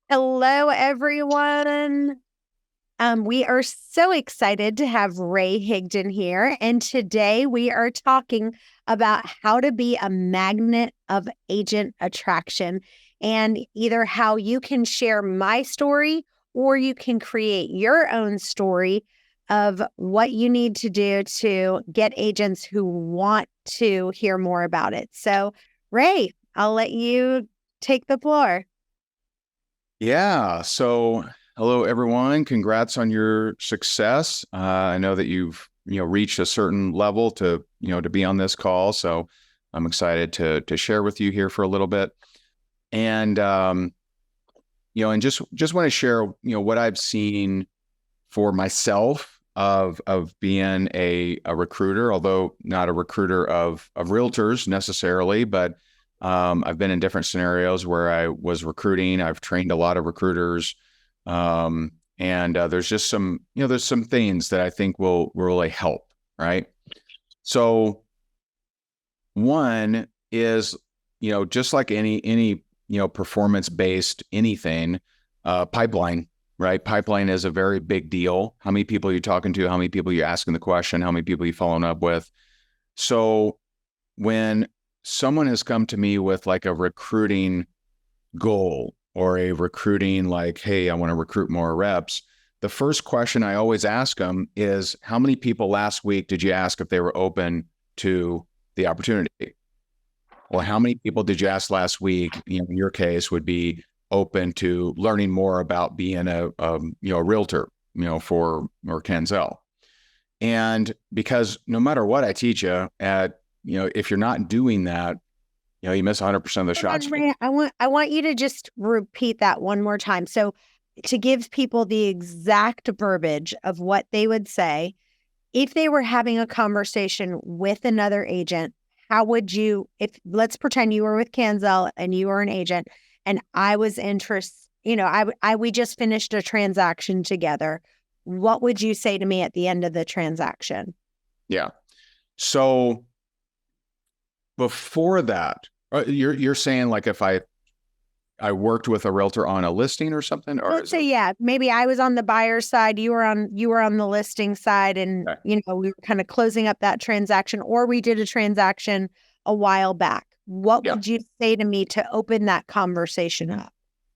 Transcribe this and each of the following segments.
Hello, everyone. We are so excited to have Ray Higdon here. And today we are talking about how to be a magnet of agent attraction and either how you can share my story or you can create your own story of what you need to do to get agents who want to hear more about it. So, Ray, I'll let you take the floor. Yeah. So hello, everyone. Congrats on your success. I know that you've, reached a certain level to be on this call. So I'm excited to share with you here for a little bit. And, and just want to share, what I've seen for myself of being a recruiter, although not a recruiter of realtors necessarily, but I've been in different scenarios where I was recruiting. I've trained a lot of recruiters. And there's just some, there's some things that I think will really help, right? So one is, just like any performance-based anything, pipeline, right? Pipeline is a very big deal. How many people are you talking to? How many people are you asking the question? How many people are you following up with? So when someone has come to me with like a recruiting goal or a recruiting like, hey, I want to recruit more reps. The first question I always ask them is, how many people last week did you ask if they were open to the opportunity? Or how many people did you ask last week, in your case, would be open to learning more about being a realtor, for Kenzel? And because no matter what I teach you if you're not doing that, you miss 100% of the shots. I want you to just repeat that one more time. So to give people the exact verbiage of what they would say, if they were having a conversation with another agent, how would you, let's pretend you were with Kenzel and you were an agent and I was interested, we just finished a transaction together. What would you say to me at the end of the transaction? Yeah. So before that, you're saying like if I worked with a realtor on a listing or something, or let's say, yeah, maybe I was on the buyer's side, you were on the listing side, and okay, we were kind of closing up that transaction, or we did a transaction a while back. What would you say to me to open that conversation up?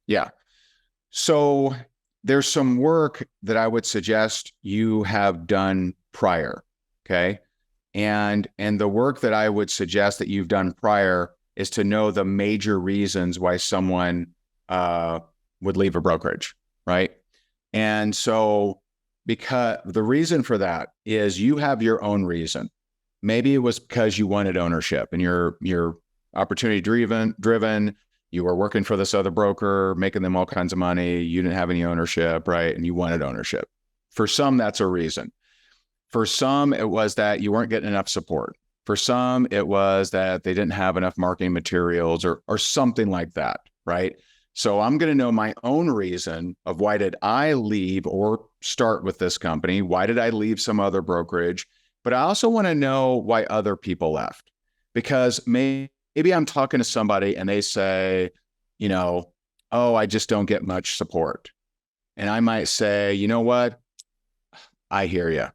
Yeah. So there's some work that I would suggest you have done prior. Okay. And the work that I would suggest that you've done prior is to know the major reasons why someone would leave a brokerage, right? And so because the reason for that is you have your own reason. Maybe it was because you wanted ownership and you're opportunity driven, you were working for this other broker, making them all kinds of money, you didn't have any ownership, right? And you wanted ownership. For some, that's a reason. For some, it was that you weren't getting enough support. For some, it was that they didn't have enough marketing materials or something like that, right? So I'm going to know my own reason of why did I leave or start with this company? Why did I leave some other brokerage? But I also want to know why other people left. Because maybe I'm talking to somebody and they say, oh, I just don't get much support. And I might say, you know what? I hear you.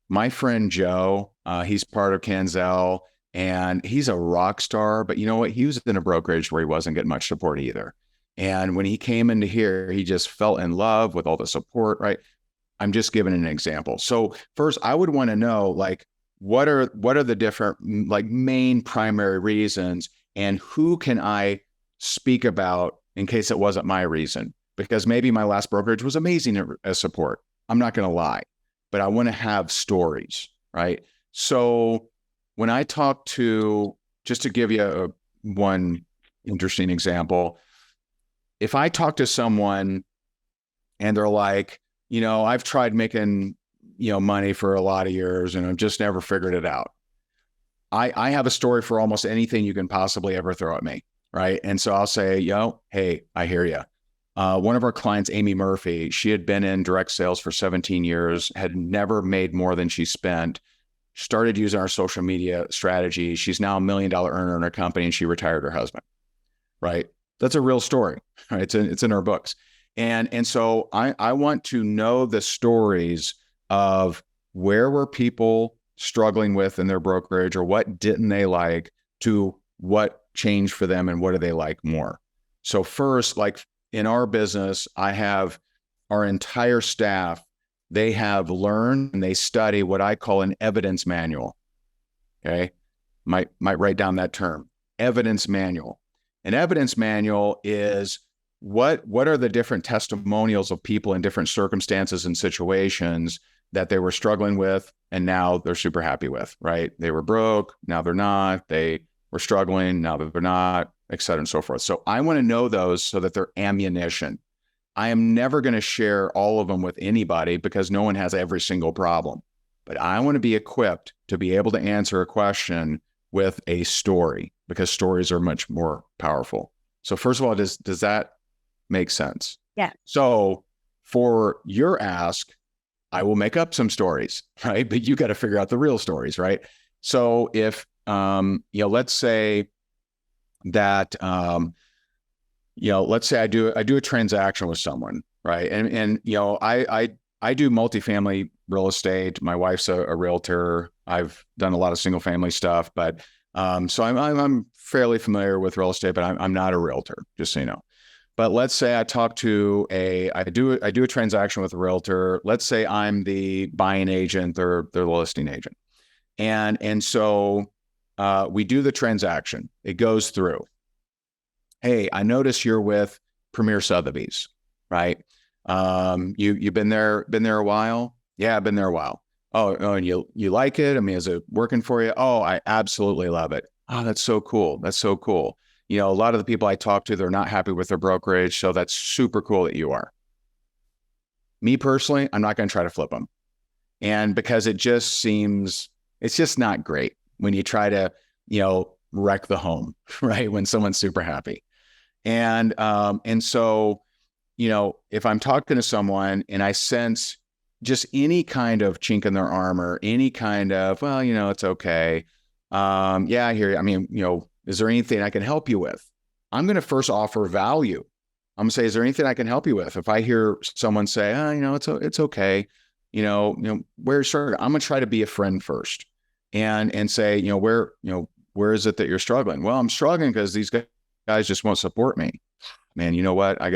My friend Joe, he's part of Kenzel and he's a rock star, but you know what? He was in a brokerage where he wasn't getting much support either. And when he came into here, he just fell in love with all the support, right? I'm just giving an example. So first, I would want to know, like, what are the different, like, main primary reasons and who can I speak about in case it wasn't my reason? Because maybe my last brokerage was amazing as support. I'm not going to lie. But I want to have stories, right? So when I talk to, just to give you one interesting example, if I talk to someone and they're like, I've tried making, money for a lot of years and I've just never figured it out. I have a story for almost anything you can possibly ever throw at me, right? And so I'll say, hey, I hear you. One of our clients, Amy Murphy, she had been in direct sales for 17 years, had never made more than she spent, started using our social media strategy. She's now $1 million earner in her company and she retired her husband, right? That's a real story, right? It's in our books. And so I want to know the stories of where were people struggling with in their brokerage, or what didn't they like, to what changed for them and what do they like more. So first, like in our business, I have our entire staff, they have learned and they study what I call an evidence manual. Okay. Might write down that term, evidence manual. An evidence manual is what are the different testimonials of people in different circumstances and situations that they were struggling with and now they're super happy with, right? They were broke, now they're not. They were struggling, now they're not, et cetera and so forth. So I want to know those so that they're ammunition. I am never going to share all of them with anybody because no one has every single problem. But I want to be equipped to be able to answer a question with a story, because stories are much more powerful. So first of all, does that make sense? Yeah. So for your ask, I will make up some stories, right? But you got to figure out the real stories, right? So if, let's say that, let's say I do a transaction with someone, right? And I do multifamily real estate. My wife's a realtor. I've done a lot of single family stuff, but so I'm fairly familiar with real estate, but I'm not a realtor, just so you know. But let's say I do a transaction with a realtor. Let's say I'm the buying agent, they're the listing agent. And so we do the transaction. It goes through. Hey, I notice you're with Premier Sotheby's, right? You've been there a while? Yeah, I've been there a while. Oh, and you like it? I mean, is it working for you? Oh, I absolutely love it. Oh, that's so cool. That's so cool. A lot of the people I talk to, they're not happy with their brokerage. So that's super cool that you are. Me personally, I'm not going to try to flip them. And because it's just not great when you try to, wreck the home, right? When someone's super happy. And so, if I'm talking to someone and I sense just any kind of chink in their armor, any kind of, well, it's okay. Yeah, I hear you. I mean, is there anything I can help you with? I'm going to first offer value. I'm going to say, is there anything I can help you with? If I hear someone say, it's okay. Where sure, I'm going to try to be a friend first and say, where is it that you're struggling? Well, I'm struggling because these guys just won't support me. Man, you know what? I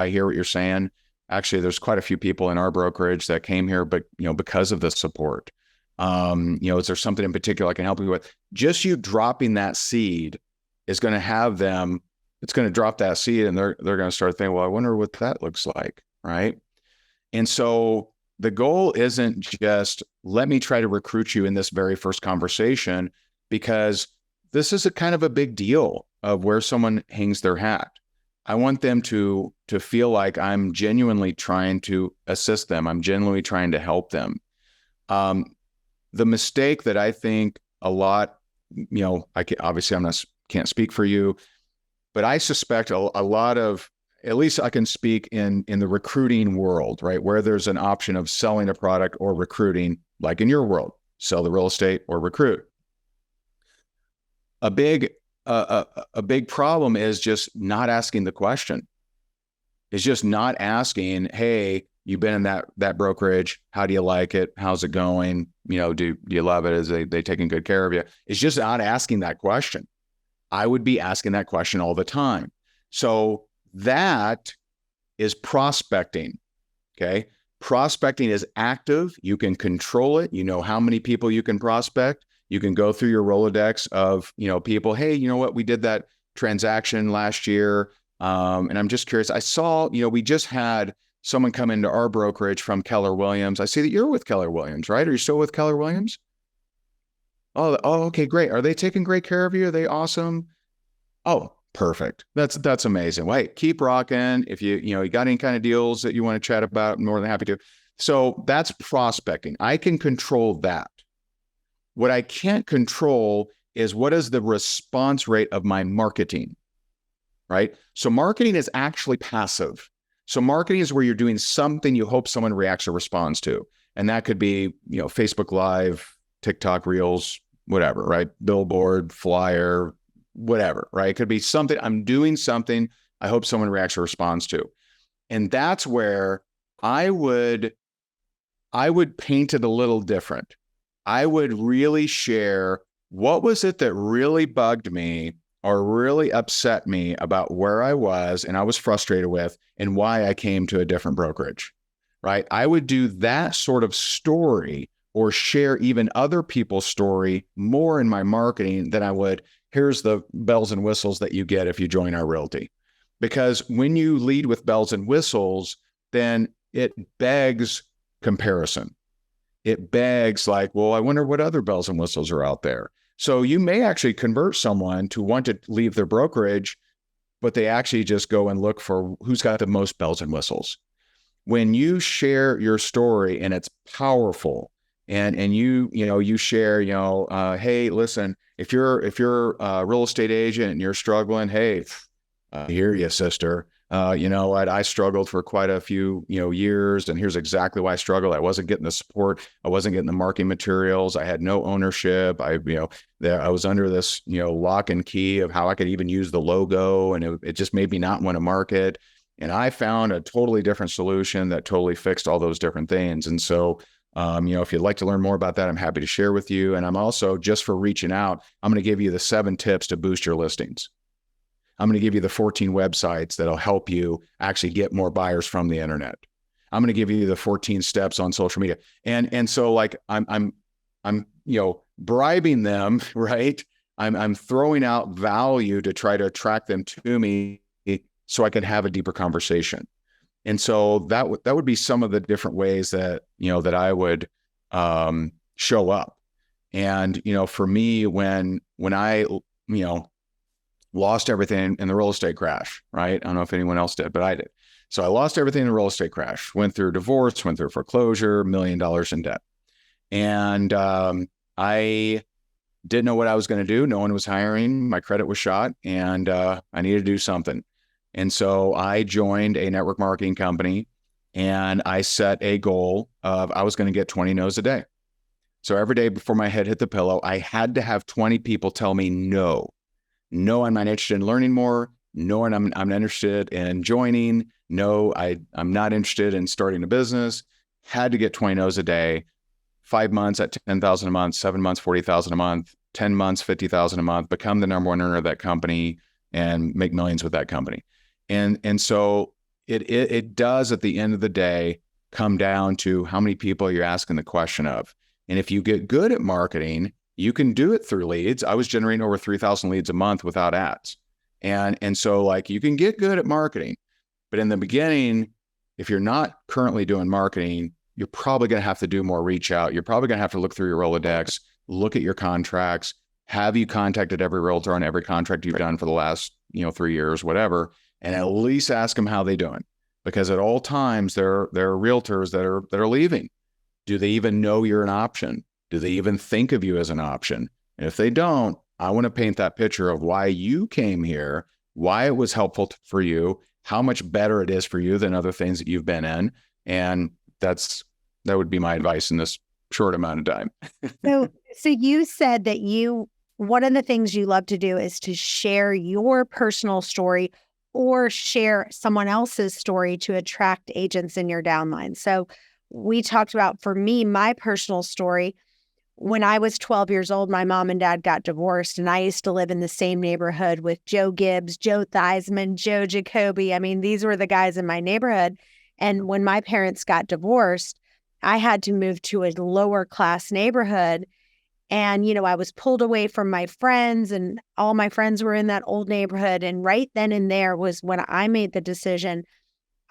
hear what you're saying. Actually, there's quite a few people in our brokerage that came here, but, because of the support. Is there something in particular I can help you with? Just you dropping that seed is going to have them, it's going to drop that seed and they're going to start thinking, well, I wonder what that looks like. Right. And so the goal isn't just let me try to recruit you in this very first conversation, because this is a kind of a big deal of where someone hangs their hat. I want them to feel like I'm genuinely trying to assist them. I'm genuinely trying to help them. The mistake that I think a lot, can't speak for you, but I suspect a lot of, at least I can speak in the recruiting world, right? Where there's an option of selling a product or recruiting, like in your world, sell the real estate or recruit. A big problem is just not asking the question. It's just not asking, hey, you've been in that brokerage. How do you like it? How's it going? Do you love it? Is they taking good care of you? It's just not asking that question. I would be asking that question all the time. So that is prospecting. Okay. Prospecting is active. You can control it. You know how many people you can prospect. You can go through your Rolodex of, people, hey, you know what? We did that transaction last year. And I'm just curious. I saw, we just had someone come into our brokerage from Keller Williams. I see that you're with Keller Williams, right? Are you still with Keller Williams? Oh, okay, great. Are they taking great care of you? Are they awesome? Oh, perfect. That's amazing. Wait, keep rocking. If you got any kind of deals that you want to chat about, I'm more than happy to. So that's prospecting. I can control that. What I can't control is what is the response rate of my marketing, right? So marketing is actually passive. So marketing is where you're doing something you hope someone reacts or responds to. And that could be, Facebook Live, TikTok Reels, whatever, right? Billboard, flyer, whatever, right? It could be something, I'm doing something I hope someone reacts or responds to. And that's where I would paint it a little different. I would really share what was it that really bugged me or really upset me about where I was and I was frustrated with and why I came to a different brokerage, right? I would do that sort of story or share even other people's story more in my marketing than I would, here's the bells and whistles that you get if you join our realty. Because when you lead with bells and whistles, then it begs comparison. It begs like, well, I wonder what other bells and whistles are out there. So you may actually convert someone to want to leave their brokerage, but they actually just go and look for who's got the most bells and whistles. When you share your story and it's powerful, and you share, hey, listen, if you're a real estate agent and you're struggling, hey, I hear you, sister. You know what? I struggled for quite a few, years, and here's exactly why I struggled. I wasn't getting the support. I wasn't getting the marketing materials. I had no ownership. I was under this, lock and key of how I could even use the logo, and it just made me not want to market. And I found a totally different solution that totally fixed all those different things. And so, if you'd like to learn more about that, I'm happy to share with you. And I'm also, just for reaching out, I'm going to give you the 7 tips to boost your listings. I'm going to give you the 14 websites that'll help you actually get more buyers from the internet. I'm going to give you the 14 steps on social media. And so like I'm bribing them, right? I'm throwing out value to try to attract them to me so I can have a deeper conversation. And so that would be some of the different ways that, that I would show up. And, for me, when I, lost everything in the real estate crash, right? I don't know if anyone else did, but I did. So I lost everything in the real estate crash, went through divorce, went through foreclosure, $1 million in debt. And I didn't know what I was going to do. No one was hiring. My credit was shot, and I needed to do something. And so I joined a network marketing company, and I set a goal of I was going to get 20 no's a day. So every day before my head hit the pillow, I had to have 20 people tell me no. No, I'm not interested in learning more. No, I'm not interested in joining. No, I'm not interested in starting a business. Had to get 20 no's a day. 5 months at $10,000 a month, 7 months, $40,000 a month, 10 months, $50,000 a month, become the number one earner of that company and make millions with that company. And so it does, at the end of the day, come down to how many people you're asking the question of. And if you get good at marketing, you can do it through leads. I was generating over 3,000 leads a month without ads. And so like you can get good at marketing, but in the beginning, if you're not currently doing marketing, you're probably going to have to do more reach out. You're probably going to have to look through your Rolodex, look at your contracts. Have you contacted every realtor on every contract you've done for the last, 3 years, whatever, and at least ask them how they're doing. Because at all times there are realtors that are leaving. Do they even know you're an option? Do they even think of you as an option? And if they don't, I want to paint that picture of why you came here, why it was helpful for you, how much better it is for you than other things that you've been in. And that would be my advice in this short amount of time. So you said that one of the things you love to do is to share your personal story or share someone else's story to attract agents in your downline. So we talked about, for me, my personal story. When I was 12 years old, my mom and dad got divorced, and I used to live in the same neighborhood with Joe Gibbs, Joe Theismann, Joe Jacoby. I mean, these were the guys in my neighborhood. And when my parents got divorced, I had to move to a lower class neighborhood. And, I was pulled away from my friends, and all my friends were in that old neighborhood. And right then and there was when I made the decision,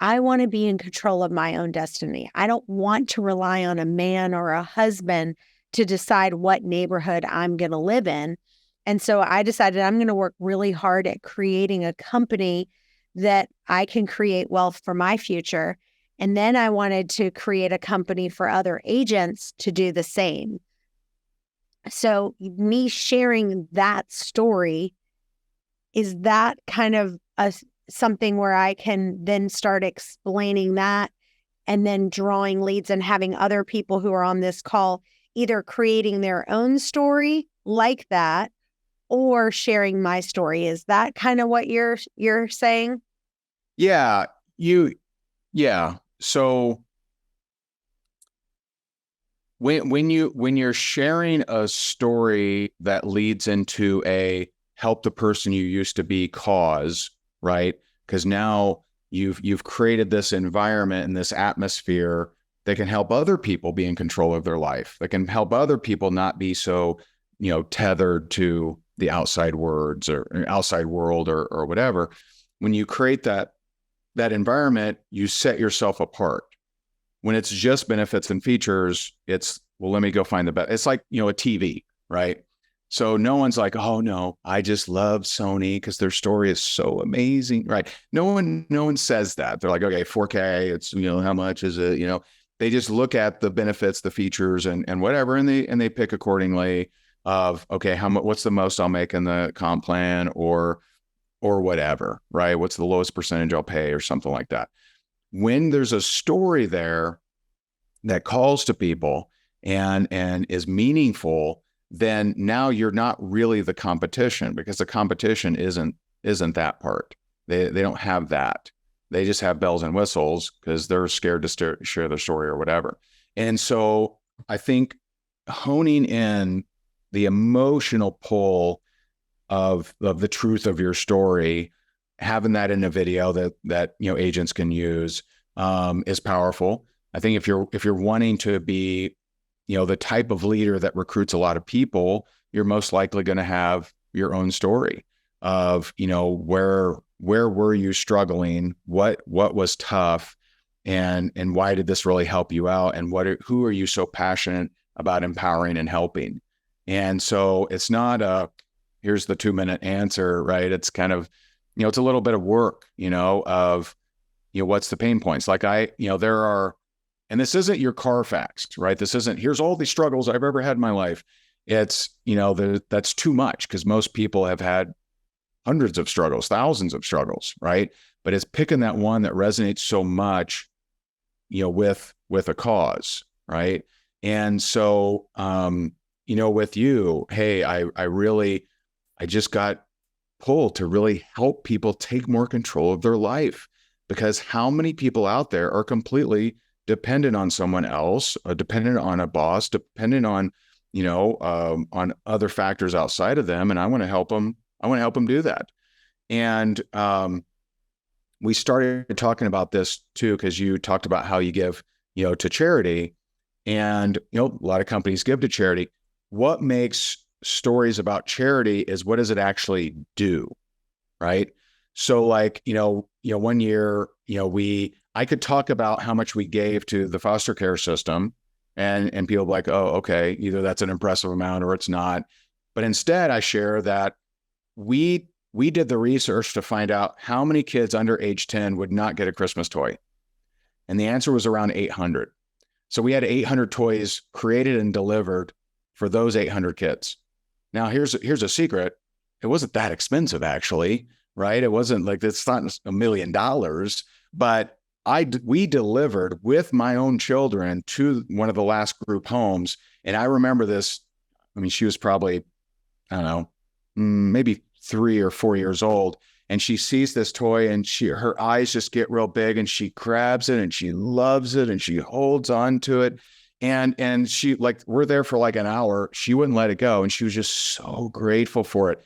I want to be in control of my own destiny. I don't want to rely on a man or a husband to decide what neighborhood I'm going to live in. And so I decided I'm going to work really hard at creating a company that I can create wealth for my future. And then I wanted to create a company for other agents to do the same. So me sharing that story, is that kind of something where I can then start explaining that and then drawing leads and having other people who are on this call either creating their own story like that or sharing my story? Is that kind of what you're saying? Yeah, you Yeah. So when you're sharing a story that leads into a help the person you used to be cause, right? Because now you've created this environment and this atmosphere that can help other people be in control of their life, that can help other people not be so, tethered to the outside words or outside world or whatever. When you create that environment, you set yourself apart. When it's just benefits and features, it's, well, let me go find the best. It's like, a TV, right? So no one's like, oh no, I just love Sony because their story is so amazing, right? No one says that. They're like, okay, 4K, it's, how much is it? They just look at the benefits, the features and whatever, and they pick accordingly of, okay, what's the most I'll make in the comp plan or whatever, right? What's the lowest percentage I'll pay or something like that. When there's a story there that calls to people and is meaningful, then now you're not really the competition, because the competition isn't that part. They don't have that. They just have bells and whistles because they're scared to share their story or whatever. And so I think honing in the emotional pull of the truth of your story, having that in a video that agents can use is powerful. I think if you're wanting to be the type of leader that recruits a lot of people, you're most likely going to have your own story of where were you struggling, what was tough, and why did this really help you out, and who are you so passionate about empowering and helping. And so it's not here's the 2-minute answer, right? It's kind of, it's a little bit of work, of, what's the pain points? Like there are, and this isn't your Carfax, right? This isn't, here's all the struggles I've ever had in my life. It's, that's too much, because most people have had hundreds of struggles, thousands of struggles, right? But it's picking that one that resonates so much, with a cause, right? And so, with you, hey, I just got pulled to really help people take more control of their life, because how many people out there are completely dependent on someone else, dependent on a boss, dependent on, on other factors outside of them. And I want to help them. I want to help them do that. And we started talking about this too, because you talked about how you give, to charity, and, a lot of companies give to charity. What makes stories about charity is, what does it actually do? Right. So like, 1 year, I could talk about how much we gave to the foster care system, and people like, oh, okay, either that's an impressive amount or it's not. But instead I share that we did the research to find out how many kids under age 10 would not get a Christmas toy. And the answer was around 800. So we had 800 toys created and delivered for those 800 kids. Now here's a secret. It wasn't that expensive, actually, right? It wasn't like, it's not $1 million, but we delivered with my own children to one of the last group homes. And I remember this. I mean, she was probably, I don't know, maybe 3 or 4 years old. And she sees this toy and her eyes just get real big, and she grabs it and she loves it and she holds on to it. And she, like, we're there for like an hour. She wouldn't let it go. And she was just so grateful for it.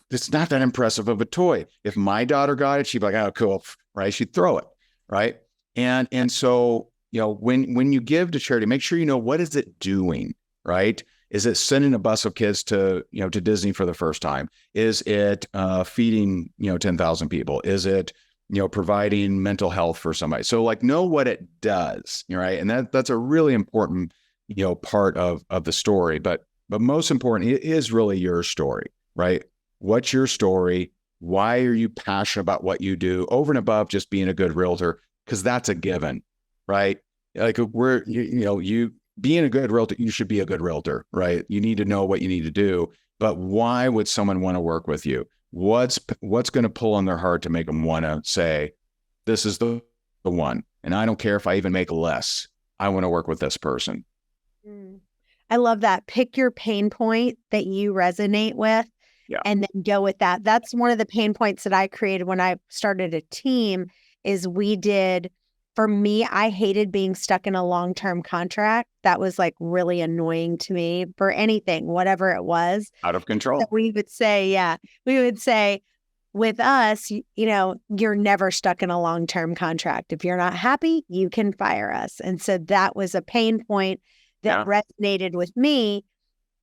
It's not that impressive of a toy. If my daughter got it, she'd be like, oh, cool, right? She'd throw it, right? And so, when you give to charity, make sure you know, what is it doing, right? Is it sending a bus of kids to Disney for the first time? Is it feeding, 10,000 people? Is it, providing mental health for somebody? So like, know what it does, right? And that's a really important, part of the story. But most important, it is really your story, right? What's your story? Why are you passionate about what you do, over and above just being a good realtor? Because that's a given, right? Like, being a good realtor, you should be a good realtor, right? You need to know what you need to do. But why would someone want to work with you? What's going to pull on their heart to make them want to say, this is the one? And I don't care if I even make less. I want to work with this person. I love that. Pick your pain point that you resonate with, and then go with that. That's one of the pain points that I created when I started a team. Is we did for me, I hated being stuck in a long-term contract. That was like really annoying to me for anything, whatever it was. Out of control. So we would say with us, you're never stuck in a long-term contract. If you're not happy, you can fire us. And so that was a pain point that resonated with me.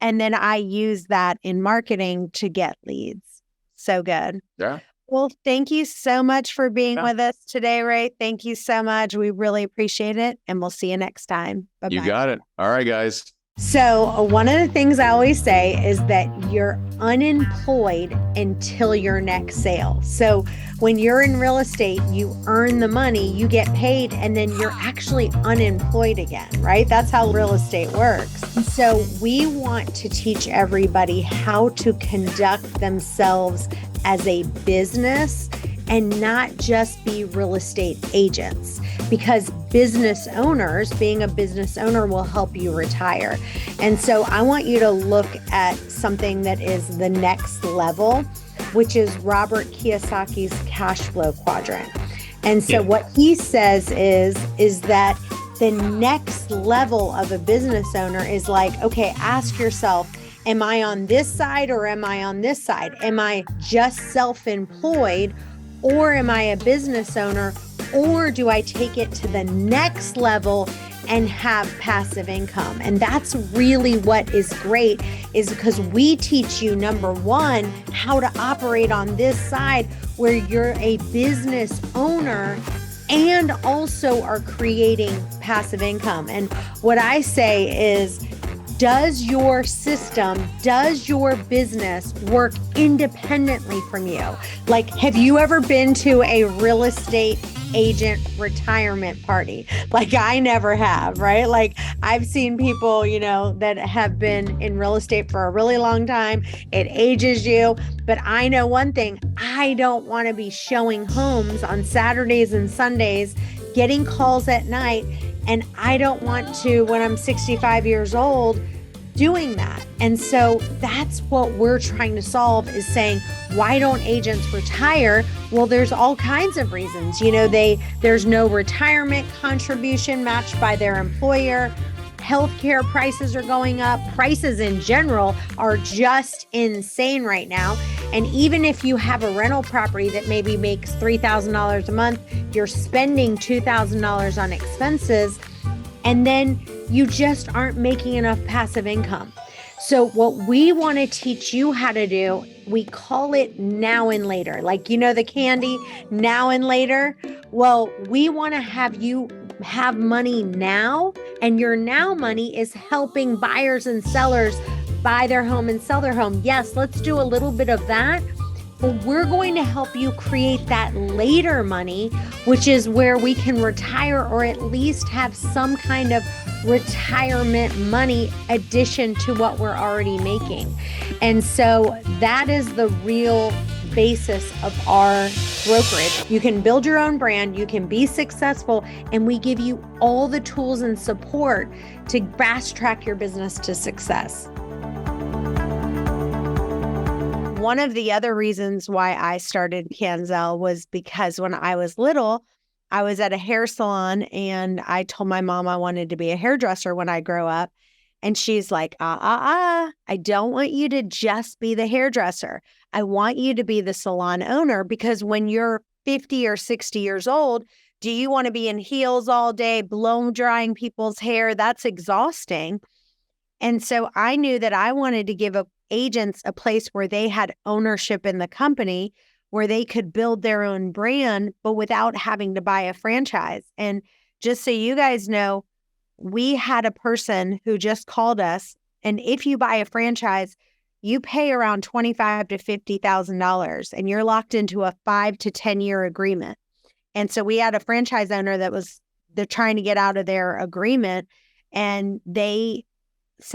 And then I used that in marketing to get leads. So good. Yeah. Well, thank you so much for being with us today, Ray. Thank you so much. We really appreciate it. And we'll see you next time. Bye-bye. You got it. All right, guys. So one of the things I always say is that you're unemployed until your next sale. So when you're in real estate, you earn the money, you get paid, and then you're actually unemployed again, right? That's how real estate works. So we want to teach everybody how to conduct themselves as a business and not just be real estate agents, because business owners, being a business owner will help you retire. And so I want you to look at something that is the next level, which is Robert Kiyosaki's cash flow quadrant. And so what he says is that the next level of a business owner is like, okay, ask yourself, am I on this side or am I on this side? Am I just self-employed, or am I a business owner, or do I take it to the next level and have passive income? And that's really what is great, is because we teach you, number one, how to operate on this side where you're a business owner and also are creating passive income. And what I say is, does your system, does your business work independently from you? Like, have you ever been to a real estate agent retirement party? Like, I never have, right? Like, I've seen people, that have been in real estate for a really long time. It ages you. But I know one thing, I don't want to be showing homes on Saturdays and Sundays, getting calls at night. And I don't want to, when I'm 65 years old, doing that. And so that's what we're trying to solve, is saying, why don't agents retire? Well, there's all kinds of reasons. There's no retirement contribution matched by their employer. Healthcare prices are going up. Prices in general are just insane right now. And even if you have a rental property that maybe makes $3,000 a month, you're spending $2,000 on expenses, and then you just aren't making enough passive income. So what we want to teach you how to do, we call it now and later. Like, the candy, now and later. Well, we want to have you have money now, and your now money is helping buyers and sellers buy their home and sell their home. Yes, let's do a little bit of that, but we're going to help you create that later money, which is where we can retire, or at least have some kind of retirement money addition to what we're already making. And so that is the real basis of our brokerage. You can build your own brand, you can be successful, and we give you all the tools and support to fast track your business to success. One of the other reasons why I started Canzel was because when I was little, I was at a hair salon and I told my mom I wanted to be a hairdresser when I grow up. And she's like, I don't want you to just be the hairdresser. I want you to be the salon owner, because when you're 50 or 60 years old, do you want to be in heels all day, blow drying people's hair? That's exhausting. And so I knew that I wanted to give agents a place where they had ownership in the company, where they could build their own brand, but without having to buy a franchise. And just so you guys know, we had a person who just called us, and if you buy a franchise, you pay around $25,000 to $50,000, and you're locked into a 5 to 10 year agreement. And so we had a franchise owner they're trying to get out of their agreement, and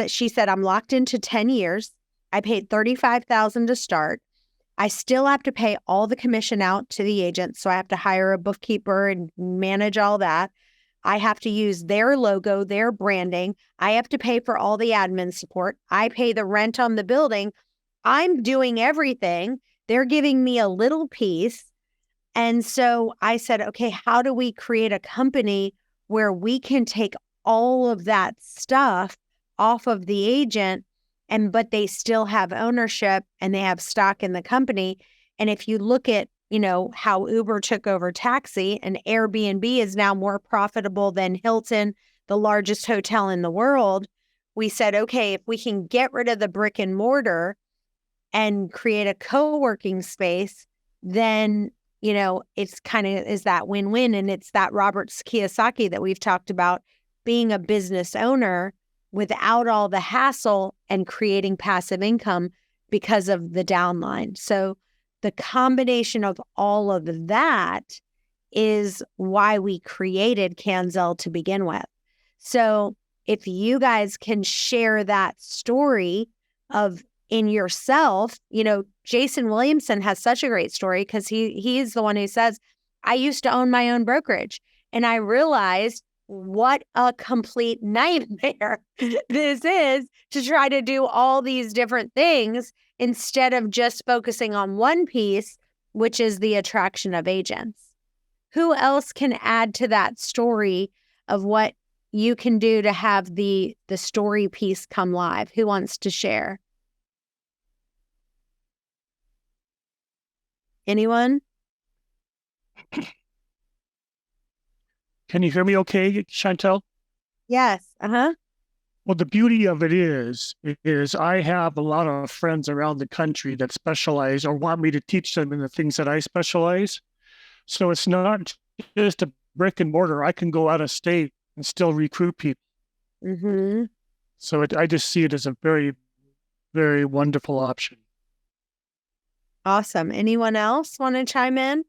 she said, I'm locked into 10 years. I paid $35,000 to start. I still have to pay all the commission out to the agent. So I have to hire a bookkeeper and manage all that. I have to use their logo, their branding. I have to pay for all the admin support. I pay the rent on the building. I'm doing everything. They're giving me a little piece. And so I said, okay, how do we create a company where we can take all of that stuff off of the agent but they still have ownership and they have stock in the company. And if you look at, how Uber took over taxi and Airbnb is now more profitable than Hilton, the largest hotel in the world, we said, okay, if we can get rid of the brick and mortar and create a co-working space, then, it's kind of is that win-win. And it's that Robert Kiyosaki that we've talked about, being a business owner without all the hassle and creating passive income because of the downline. So the combination of all of that is why we created Kanzel to begin with. So if you guys can share that story of in yourself, Jason Williamson has such a great story because he's the one who says, I used to own my own brokerage and I realized what a complete nightmare this is to try to do all these different things instead of just focusing on one piece, which is the attraction of agents. Who else can add to that story of what you can do to have the story piece come live? Who wants to share? Anyone? Can you hear me okay, Chantel? Yes. Uh-huh. Well, the beauty of it is I have a lot of friends around the country that specialize or want me to teach them in the things that I specialize. So it's not just a brick and mortar. I can go out of state and still recruit people. Mm-hmm. So I just see it as a very, very wonderful option. Awesome. Anyone else want to chime in?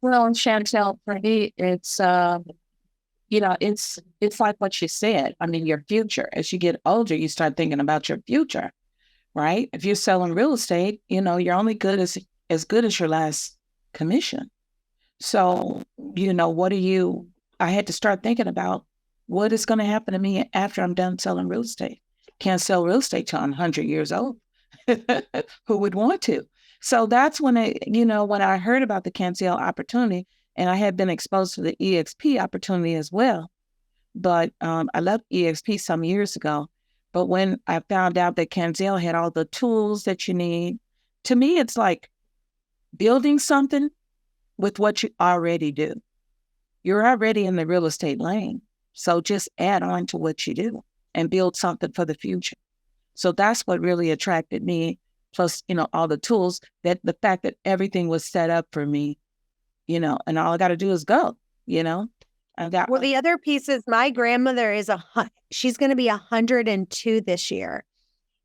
Well, Chantel, for me, it's it's like what you said. I mean, your future. As you get older, you start thinking about your future, right? If you're selling real estate, you're only good as good as your last commission. So, I had to start thinking about what is going to happen to me after I'm done selling real estate. Can't sell real estate till I'm 100 years old. Who would want to? So that's when when I heard about the Kanzel opportunity, and I had been exposed to the EXP opportunity as well. But I left EXP some years ago. But when I found out that Kanzel had all the tools that you need, to me, it's like building something with what you already do. You're already in the real estate lane. So just add on to what you do and build something for the future. So that's what really attracted me. Plus, all the tools, that the fact that everything was set up for me, and all I got to do is go, Well, the other piece is my grandmother she's going to be 102 this year.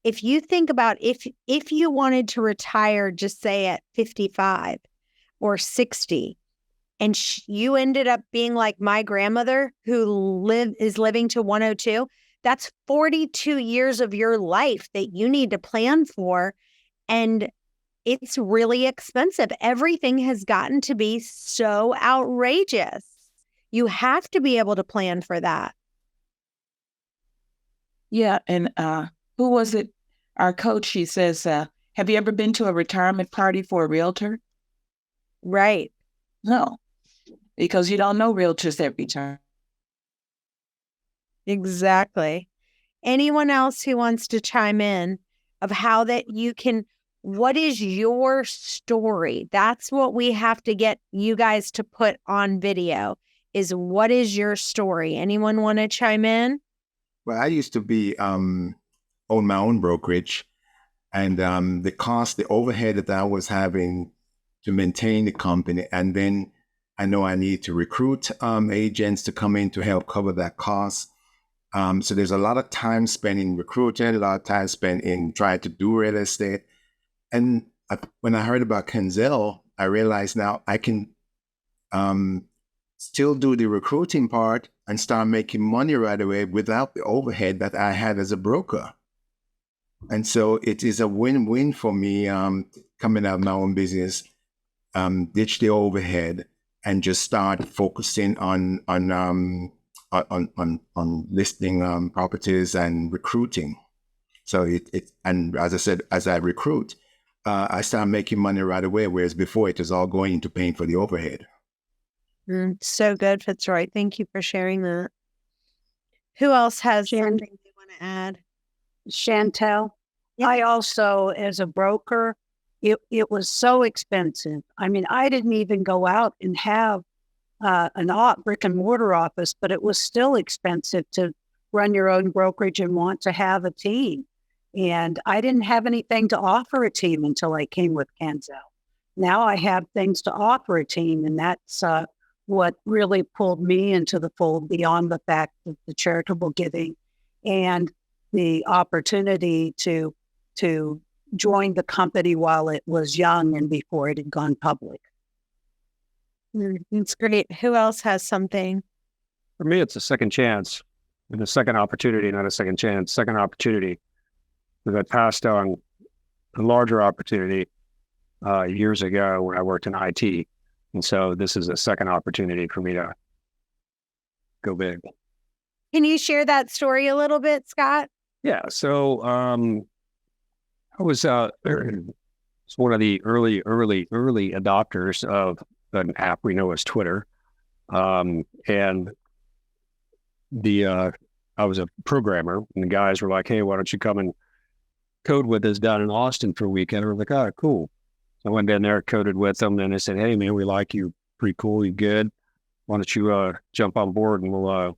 If you think about if you wanted to retire, just say at 55 or 60, and you ended up being like my grandmother who is living to 102, that's 42 years of your life that you need to plan for. And it's really expensive. Everything has gotten to be so outrageous. You have to be able to plan for that. Yeah. And who was it? Our coach, she says, have you ever been to a retirement party for a realtor? Right. No, because you don't know realtors that retire. Exactly. Anyone else who wants to chime in of how that you can, what is your story? That's what we have to get you guys to put on video is what is your story? Anyone want to chime in? Well, I used to own my own brokerage, and the overhead that I was having to maintain the company, and then I know I need to recruit agents to come in to help cover that cost. So there's a lot of time spent in recruiting, a lot of time spent in trying to do real estate. And when I heard about Kanzel, I realized now I can still do the recruiting part and start making money right away without the overhead that I had as a broker. And so it is a win-win for me coming out of my own business, ditch the overhead and just start focusing on listing properties and recruiting. So and as I said, as I recruit, I started making money right away, whereas before it was all going into paying for the overhead. So good, Fitzroy. Thank you for sharing that. Who else has something they want to add? Chantel, Yeah. I also, as a broker, it was so expensive. I mean, I didn't even go out and have an brick and mortar office, but it was still expensive to run your own brokerage and want to have a team. And I didn't have anything to offer a team until I came with Canzel. Now I have things to offer a team, and that's what really pulled me into the fold, beyond the fact of the charitable giving and the opportunity to join the company while it was young and before it had gone public. It's great. Who else has something? For me, it's a second chance and a second opportunity, not a second chance, second opportunity. Because I passed on a larger opportunity years ago when I worked in IT. And so this is a second opportunity for me to go big. Can you share that story a little bit, Scott? Yeah. So I was one of the early adopters of an app we know as Twitter. And I was a programmer, and the guys were like, hey, why don't you come and code with us down in Austin for a weekend? I was like, oh, cool. So I went down there, coded with them, and they said, hey, man, we like you. Pretty cool. You good. Why don't you jump on board and we'll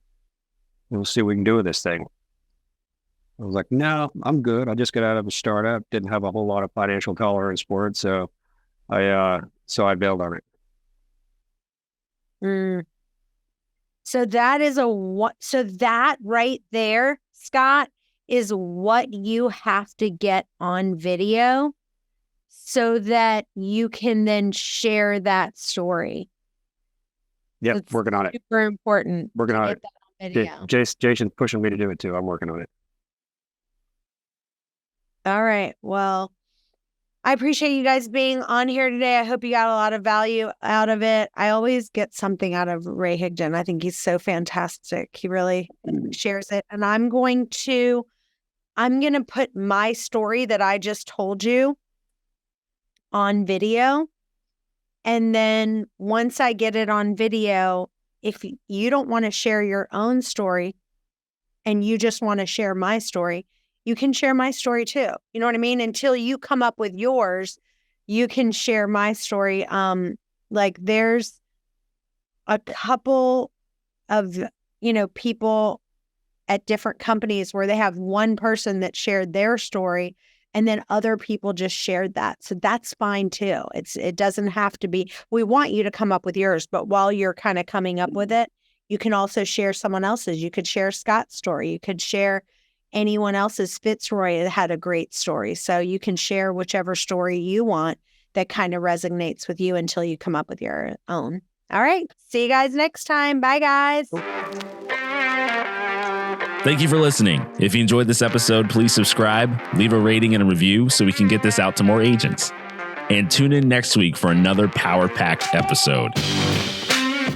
see what we can do with this thing. I was like, no, I'm good. I just got out of a startup, didn't have a whole lot of financial tolerance for it. So I bailed on it. So that right there, Scott, is what you have to get on video so that you can then share that story. Yep, It's working on it. Super important. Working on Get it. that on video. Jason's pushing me to do it too. I'm working on it. All right. Well, I appreciate you guys being on here today. I hope you got a lot of value out of it. I always get something out of Ray Higdon. I think he's so fantastic. He really shares it. And I'm going to put my story that I just told you on video. And then once I get it on video, if you don't want to share your own story and you just want to share my story, you can share my story too. You know what I mean? Until you come up with yours, you can share my story. Like there's a couple of, people at different companies where they have one person that shared their story and then other people just shared that. So that's fine too. It doesn't have to be, we want you to come up with yours, but while you're kind of coming up with it, you can also share someone else's. You could share Scott's story. You could share anyone else's. Fitzroy had a great story. So you can share whichever story you want that kind of resonates with you until you come up with your own. All right. See you guys next time. Bye, guys. Thank you for listening. If you enjoyed this episode, please subscribe, leave a rating and a review so we can get this out to more agents. And tune in next week for another power-packed episode.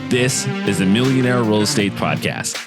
This is the Millionaire Real Estate Podcast.